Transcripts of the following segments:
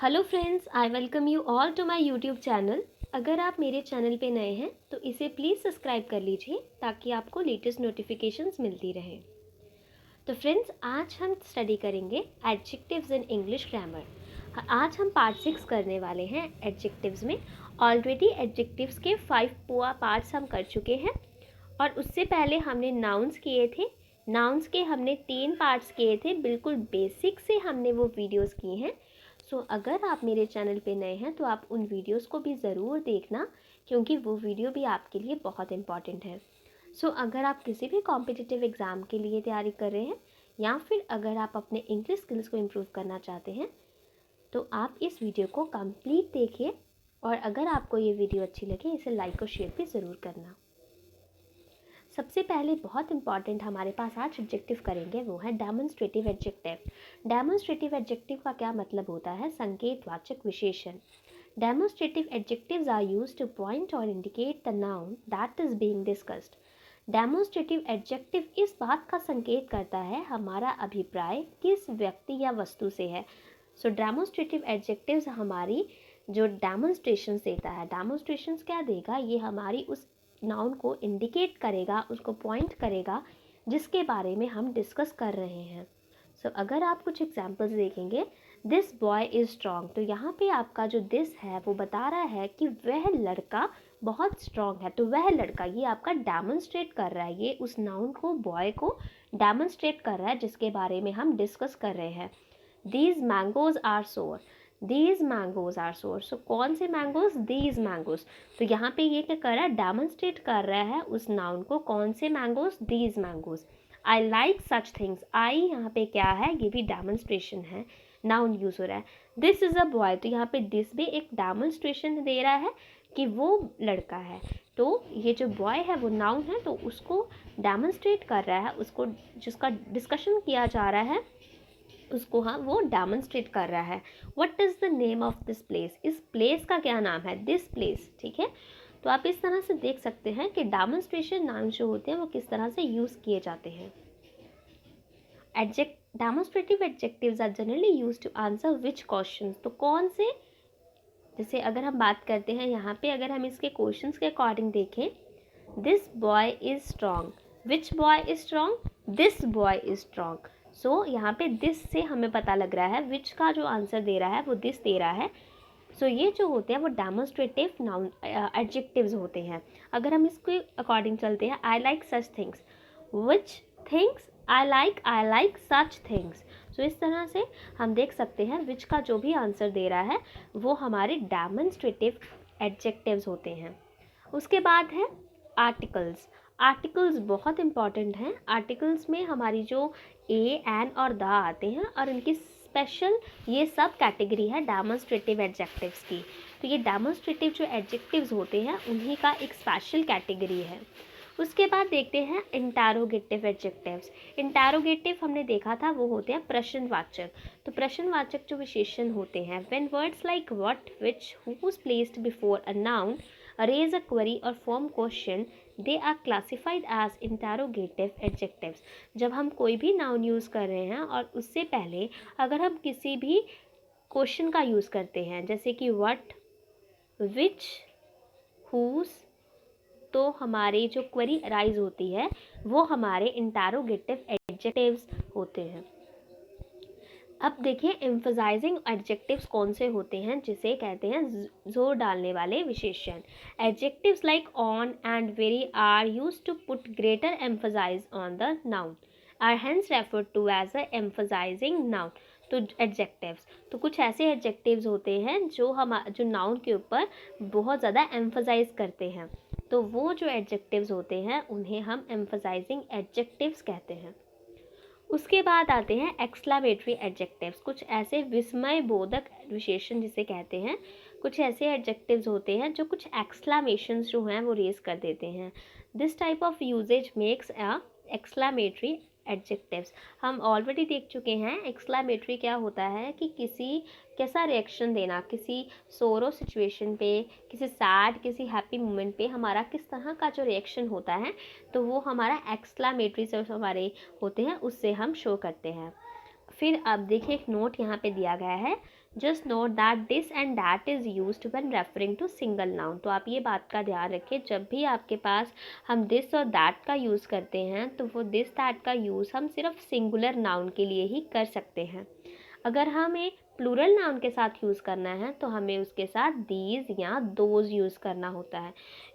Hello friends, I welcome you all to my YouTube channel. अगर आप मेरे channel पे नए हैं तो इसे प्लीज़ सब्सक्राइब कर लीजिए ताकि आपको लेटेस्ट नोटिफिकेशंस मिलती रहे। तो फ्रेंड्स, आज हम स्टडी करेंगे एडजेक्टिव्स इन इंग्लिश ग्रामर। आज हम पार्ट 6 करने वाले हैं एडजेक्टिव्स में। ऑलरेडी एडजेक्टिव्स के 5 पार्ट्स हम कर चुके हैं और उससे पहले हमने नाउन्स किए थे। नाउन्स के हमने 3 पार्ट्स किए थे, बिल्कुल बेसिक से हमने वो वीडियोस किए हैं। सो अगर आप मेरे चैनल पे नए हैं तो आप उन वीडियोस को भी ज़रूर देखना, क्योंकि वो वीडियो भी आपके लिए बहुत इम्पॉर्टेंट है। सो अगर आप किसी भी कॉम्पिटिटिव एग्ज़ाम के लिए तैयारी कर रहे हैं या फिर अगर आप अपने इंग्लिश स्किल्स को इम्प्रूव करना चाहते हैं तो आप इस वीडियो को कंप्लीट देखिए। और अगर आपको ये वीडियो अच्छी लगे इसे लाइक और शेयर भी ज़रूर करना। सबसे पहले बहुत इंपॉर्टेंट हमारे पास आज एडजेक्टिव करेंगे, वो है डेमोन्स्ट्रेटिव एडजेक्टिव। डेमोन्स्ट्रेटिव एडजेक्टिव का क्या मतलब होता है? संकेतवाचक विशेषण। Demonstrative adjectives are used to point और indicate the noun that is being discussed. Demonstrative adjective इस बात का संकेत करता है हमारा अभिप्राय किस व्यक्ति या वस्तु से है। सो डेमोन्स्ट्रेटिव एडजेक्टिव्स हमारी जो डेमोन्स्ट्रेशंस देता है, डेमोन्स्ट्रेशंस क्या देगा? ये हमारी उस नाउन को इंडिकेट करेगा, उसको पॉइंट करेगा जिसके बारे में हम डिस्कस कर रहे हैं। सो अगर आप कुछ एग्जांपल्स देखेंगे, दिस बॉय इज़ स्ट्रॉन्ग, तो यहाँ पे आपका जो दिस है वो बता रहा है कि वह लड़का बहुत स्ट्रॉन्ग है। तो वह लड़का, ये आपका डेमोन्स्ट्रेट कर रहा है, ये उस नाउन को, बॉय को डेमोन्स्ट्रेट कर रहा है जिसके बारे में हम डिस्कस कर रहे हैं। दीज मैंगोज आर सोर, दीज मैंगोज आर सोर। सो कौन से मैंगोज? These mangoes. तो यहाँ पे ये क्या कर रहा है? डेमोन्स्ट्रेट कर रहा है उस नाउन को। कौन से mangoes? These mangoes. I like such things, I यहाँ पे क्या है? ये भी डेमोन्स्ट्रेशन है, नाउन यूज हो रहा है। दिस इज अ बॉय, तो यहाँ पे दिस भी एक डेमोन्स्ट्रेशन दे रहा है कि वो लड़का है। तो ये जो बॉय है वो नाउन है, तो उसको डेमोन्स्ट्रेट कर रहा है, उसको जिसका डिस्कशन किया जा रहा है उसको वो डेमोन्स्ट्रेट कर रहा है। What is the name of this place? इस प्लेस का क्या नाम है? This place. ठीक है, तो आप इस तरह से देख सकते हैं कि डेमोन्स्ट्रेशन नाउन जो होते हैं वो किस तरह से यूज़ किए जाते हैं। Demonstrative adjectives are generally use to answer which question. तो कौन से, जैसे अगर हम बात करते हैं यहाँ पे, अगर हम इसके क्वेश्चंस के अकॉर्डिंग देखें, this boy is strong, which boy is strong? This boy is strong. So यहाँ पे दिस से हमें पता लग रहा है, विच का जो आंसर दे रहा है वो दिस दे रहा है। सो ये जो होते हैं वो डेमोन्स्ट्रेटिव नाउन एडजेक्टिव्स होते हैं। अगर हम इसके अकॉर्डिंग चलते हैं, I like such things, which things? I like such things. So इस तरह से हम देख सकते हैं विच का जो भी आंसर दे रहा है वो हमारे डेमोन्स्ट्रेटिव एडजेक्टिव्स होते हैं। उसके बाद है आर्टिकल्स। आर्टिकल्स बहुत इंपॉर्टेंट हैं। आर्टिकल्स में हमारी जो ए, एन और द आते हैं और इनकी स्पेशल ये सब कैटेगरी है डेमोन्स्ट्रेटिव एडजेक्टिव्स की। तो ये डेमोन्स्ट्रेटिव जो एडजेक्टिव्स होते हैं उन्हीं का एक स्पेशल कैटेगरी है। उसके बाद देखते हैं इंटरोगेटिव एडजेक्टिव्स। इंटरोगेटिव हमने देखा था, वो होते हैं प्रश्नवाचक। तो प्रश्नवाचक जो विशेषण होते हैं, when words like what, which, who placed before a noun raise a query or form question, they are classified as interrogative adjectives। जब हम कोई भी नाउन यूज़ कर रहे हैं और उससे पहले अगर हम किसी भी क्वेश्चन का यूज़ करते हैं, जैसे कि व्हाट, विच, हुज, तो हमारे जो क्वेरी अराइज होती है वो हमारे इंटरोगेटिव एडजेक्टिव्स होते हैं। अब देखिए एम्फसाइजिंग एडजेक्टिव्स कौन से होते हैं, जिसे कहते हैं जोर डालने वाले विशेषण। Adjectives like on and very are used to put greater emphasise on the noun, are hence referred to as a emphasising noun. तो एडजेक्टिव्स, तो कुछ ऐसे एडजेक्टिव्स होते हैं जो नाउन के ऊपर बहुत ज़्यादा एम्फसाइज करते हैं, तो वो जो एडजेक्टिव्स होते हैं उन्हें हम एम्फसाइजिंग एडजेक्टिव्स कहते हैं। उसके बाद आते हैं एक्सक्लामेटरी एडजेक्टिव्स। कुछ ऐसे विस्मय बोधक विशेषण जिसे कहते हैं। कुछ ऐसे एडजेक्टिव्स होते हैं जो कुछ एक्सक्लामेशंस जो हैं वो रेज कर देते हैं। This type of usages makes a exclamatory adjectives. हम ऑलरेडी देख चुके हैं एक्सक्लामेटरी क्या होता है, कि किसी कैसा रिएक्शन देना, किसी सोरो सिचुएशन पे, किसी सैड, किसी हैप्पी मोमेंट पे हमारा किस तरह का जो रिएक्शन होता है, तो वो हमारा एक्सक्लामेटरी जो हमारे होते हैं उससे हम शो करते हैं। फिर अब देखिए एक नोट यहाँ पे दिया गया है, just note that this and that is used when referring to single noun. तो आप ये बात का ध्यान रखें, जब भी आपके पास हम दिस और दैट का यूज़ करते हैं तो वो दिस दैट का यूज़ हम सिर्फ सिंगुलर नाउन के लिए ही कर सकते हैं। अगर हमें प्लूरल नाउन के साथ यूज़ करना है तो हमें उसके साथ दीज या दोज यूज़ करना होता है।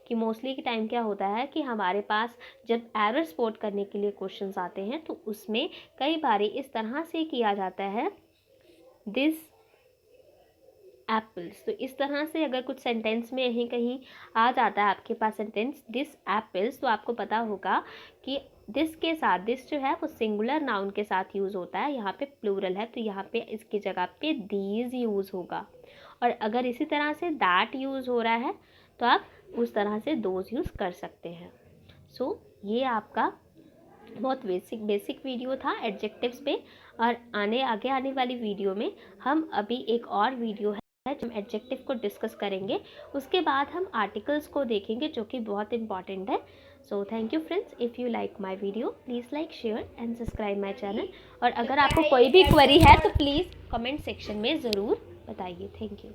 कि मोस्टली के टाइम क्या होता है कि हमारे पास जब एरर स्पॉट करने के लिए क्वेश्चंस आते हैं तो उसमें कई बार इस तरह से किया जाता है, दिस एप्पल्स। तो इस तरह से अगर कुछ सेंटेंस में यहीं कहीं आ जाता है आपके पास सेंटेंस दिस एप्पल्स, तो आपको पता होगा कि दिस के साथ, दिस जो है वो सिंगुलर नाउन के साथ यूज़ होता है, यहाँ पे प्लूरल है तो यहाँ पे इसकी जगह पे दीज यूज़ होगा। और अगर इसी तरह से दैट यूज़ हो रहा है तो आप उस तरह से दोज यूज़ कर सकते हैं। सो ये आपका बहुत बेसिक वीडियो था एडजेक्टिव्स पे। और आगे आने वाली वीडियो में हम अभी एक और वीडियो है जो हम एडजेक्टिव को डिस्कस करेंगे, उसके बाद हम आर्टिकल्स को देखेंगे जो कि बहुत इंपॉर्टेंट है। So thank you friends, if you like my video please like share and subscribe my channel. और अगर आपको कोई भी क्वेरी है तो प्लीज़ कमेंट सेक्शन में ज़रूर बताइए। Thank you.